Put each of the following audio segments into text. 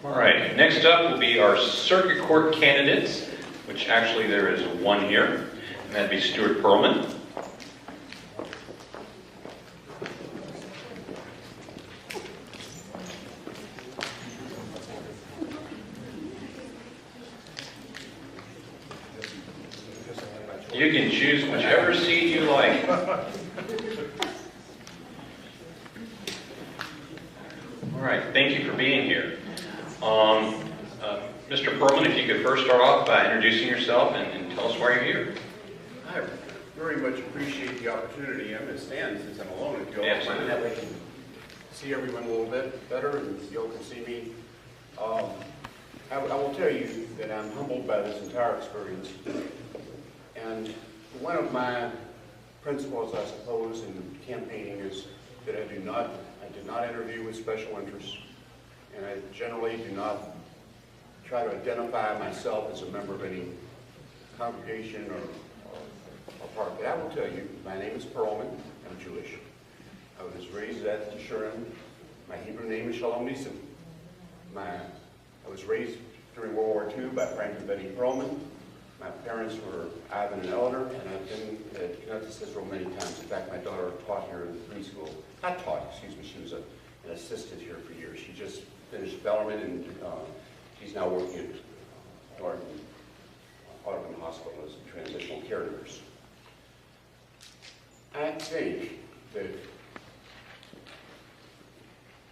All right, next up will be our circuit court candidates, which actually there is one here, and that'd be Stuart Pearlman. You can choose whichever seat you like. All right, thank you for being here. Mr. Pearlman, if you could first start off by introducing yourself and tell us why you're here. I very much appreciate the opportunity. I'm going to stand since I'm alone with you all. Absolutely. That way I can see everyone a little bit better and you all can see me. I will tell you that I'm humbled by this entire experience. And one of my principles, I suppose, in campaigning is that I do not interview with special interests, and I generally do not try to identify myself as a member of any congregation or part. But I will tell you, my name is Pearlman. I'm Jewish. I was raised at Shurim. My Hebrew name is Shalom Nisim. I was raised during World War II by Frank and Betty Pearlman. My parents were Ivan and Eleanor, and I've been at Keneseth many times. In fact, my daughter taught here in preschool. Not taught, excuse me. She was an assistant here for years. She just finished Pearlman, and she's now working at Audubon Hospital as a transitional care nurse. I think that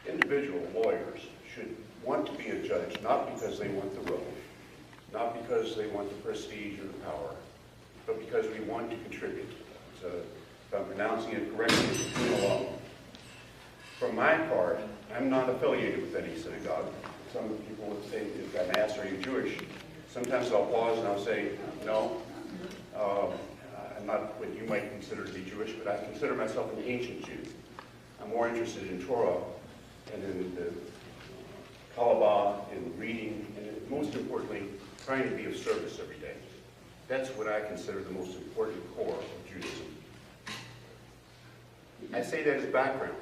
individual lawyers should want to be a judge, not because they want the role, not because they want the prestige or the power, but because we want to contribute. So, if I'm pronouncing it correctly, it's alone. For my part, I'm not affiliated with any synagogue. Some people would say, if I'm asked, are you Jewish? Sometimes I'll pause and I'll say, no, I'm not what you might consider to be Jewish, but I consider myself an ancient Jew. I'm more interested in Torah and in the Kalabah and reading, and most importantly, trying to be of service every day. That's what I consider the most important core of Judaism. I say that as background.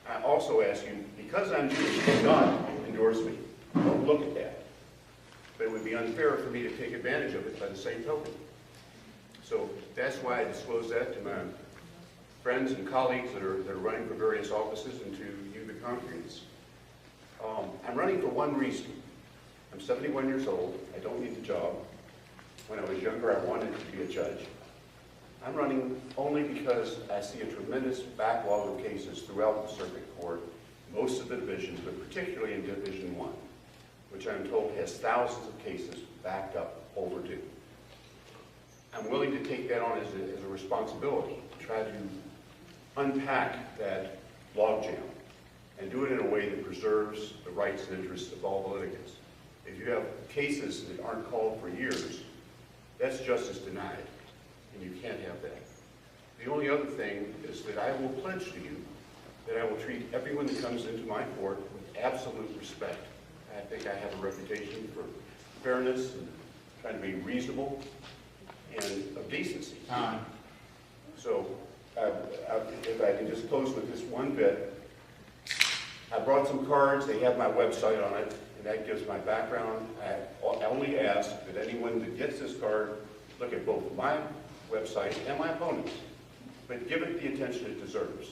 I also ask you, because I'm Jewish, do not endorse me. Don't look at that. But it would be unfair for me to take advantage of it by the same token. So that's why I disclose that to my friends and colleagues that are running for various offices and to you, the congregants. I'm running for one reason. I'm 71 years old. I don't need the job. When I was younger, I wanted to be a judge. I'm running only because I see a tremendous backlog of cases throughout the circuit court, most of the divisions, but particularly in Division 1, which I'm told has thousands of cases backed up, overdue. I'm willing to take that on as a responsibility, to try to unpack that logjam and do it in a way that preserves the rights and interests of all the litigants. If you have cases that aren't called for years, that's justice denied, and you can't have that. The only other thing is that I will pledge to you that I will treat everyone that comes into my court with absolute respect. I think I have a reputation for fairness and trying to be reasonable and of decency. So if I can just close with this one bit, I brought some cards. They have my website on it, and that gives my background. I only ask that anyone that gets this card look at both my website and my opponent's, but give it the attention it deserves.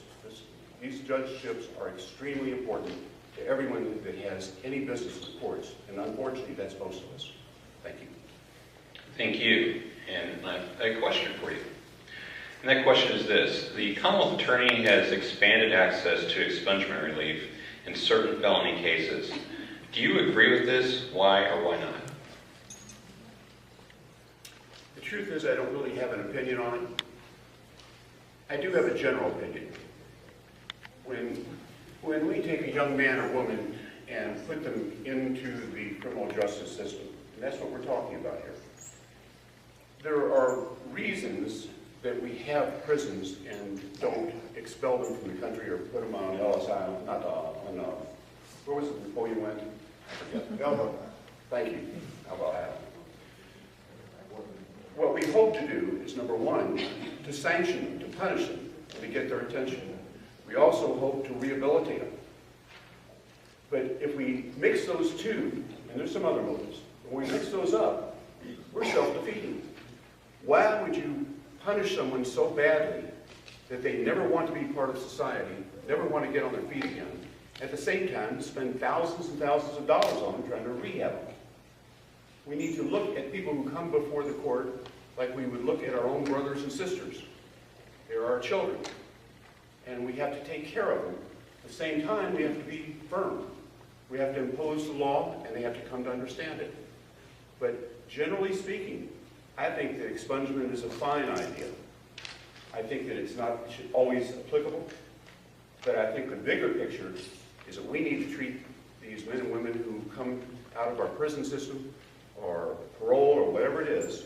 These judgeships are extremely important to everyone that has any business with courts, and unfortunately, that's most of us. Thank you. Thank you. And I have a question for you. And that question is this. The Commonwealth Attorney has expanded access to expungement relief in certain felony cases. Do you agree with this? Why or why not? The truth is I don't really have an opinion on it. I do have a general opinion. When we take a young man or woman and put them into the criminal justice system, and that's what we're talking about here, there are reasons that we have prisons and don't expel them from the country or put them on Ellis Island, not on, where was it before you went? I forget. Elba. Thank you. Elba Island. What we hope to do is, number one, to sanction them, to punish them, and to get their attention. We also hope to rehabilitate them. But if we mix those two, and there's some other motives, when we mix those up, we're self-defeating. Why would you punish someone so badly that they never want to be part of society, never want to get on their feet again, at the same time spend thousands and thousands of dollars on them trying to rehab them? We need to look at people who come before the court like we would look at our own brothers and sisters. They're our children, and we have to take care of them. At the same time, we have to be firm. We have to impose the law, and they have to come to understand it. But generally speaking, I think that expungement is a fine idea. I think that it's not always applicable, but I think the bigger picture is that we need to treat these men and women who come out of our prison system or parole or whatever it is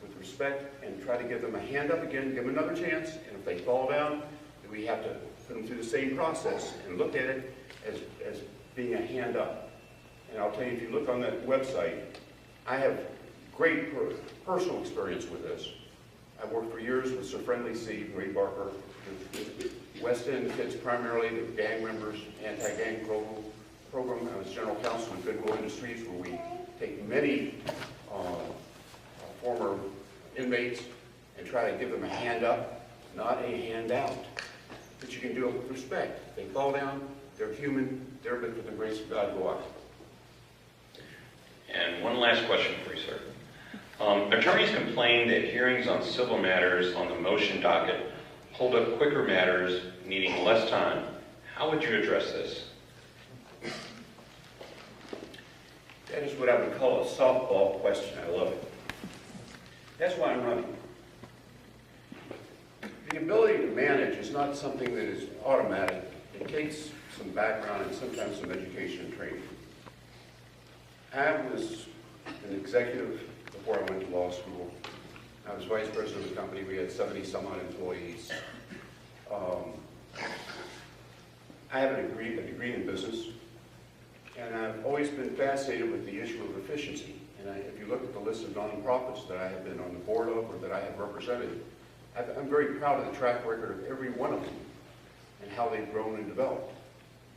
with respect and try to give them a hand up again, give them another chance, and if they fall down, then we have to put them through the same process and look at it as being a hand up. And I'll tell you, if you look on that website, I have great personal experience with this. I've worked for years with Sir Friendly C, Ray Barker, with West End kids primarily, the gang members, anti-gang program. I was general counsel in Goodwill Industries, where we take many former inmates and try to give them a hand up, not a handout. But you can do it with respect. They fall down, they're human, they're meant for the grace of God go up. And one last question for you, sir. Attorneys complain that hearings on civil matters on the motion docket hold up quicker matters needing less time. How would you address this? That is what I would call a softball question. I love it. That's why I'm running. The ability to manage is not something that is automatic. It takes some background and sometimes some education and training. I was an executive before I went to law school. I was vice president of the company. We had 70 some odd employees. I have a degree in business, and I've always been fascinated with the issue of efficiency. And if you look at the list of nonprofits that I have been on the board of or that I have represented, I'm very proud of the track record of every one of them and how they've grown and developed.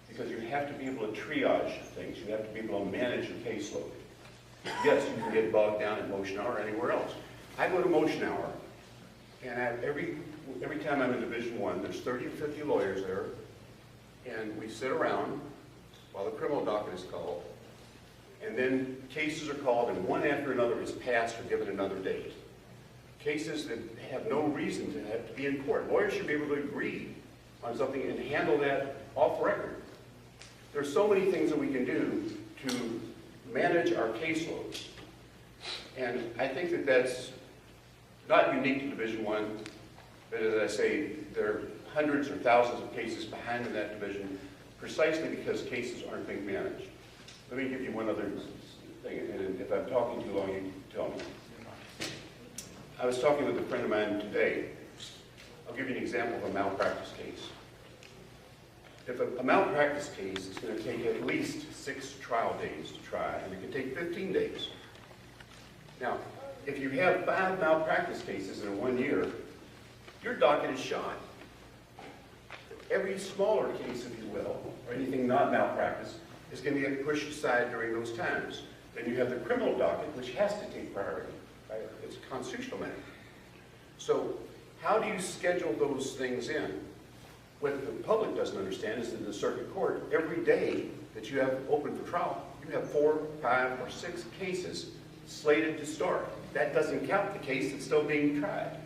Because you have to be able to triage things. You have to be able to manage your caseload. Yes, you can get bogged down in motion hour or anywhere else. I go to motion hour, and every time I'm in Division I, there's 30 or 50 lawyers there, and we sit around while the criminal docket is called, and then cases are called, and one after another is passed or given another date. Cases that have no reason to have to be in court. Lawyers should be able to agree on something and handle that off record. There's so many things that we can do to manage our caseloads. And I think that that's not unique to Division I, but as I say, there are hundreds or thousands of cases behind in that division precisely because cases aren't being managed. Let me give you one other thing, and if I'm talking too long, you tell me. I was talking with a friend of mine today. I'll give you an example of a malpractice case. If a malpractice case is going to take at least 6 trial days to try, and it can take 15 days. Now, if you have 5 malpractice cases in 1 year, your docket is shot. Every smaller case, if you will, or anything not malpractice, is going to get pushed aside during those times. Then you have the criminal docket, which has to take priority. Right? It's a constitutional matter. So, how do you schedule those things in? What the public doesn't understand is that in the circuit court, every day that you have open for trial, you have 4, 5, or 6 cases slated to start. That doesn't count the case that's still being tried.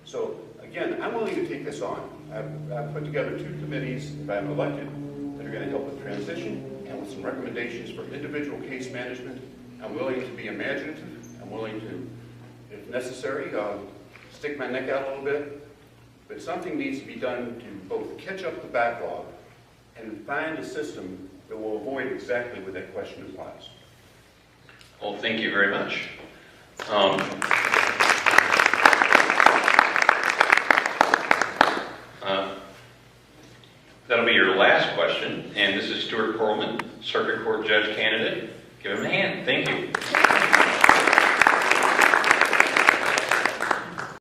So, again, I'm willing to take this on. I've put together 2 committees, if I'm elected, that are going to help with transition and with some recommendations for individual case management. I'm willing to be imaginative. I'm willing to, if necessary, stick my neck out a little bit. But something needs to be done to both catch up the backlog and find a system that will avoid exactly what that question implies. Well, thank you very much. That'll be your last question, and this is Stuart Pearlman, Circuit Court Judge candidate. Give him a hand. Thank you.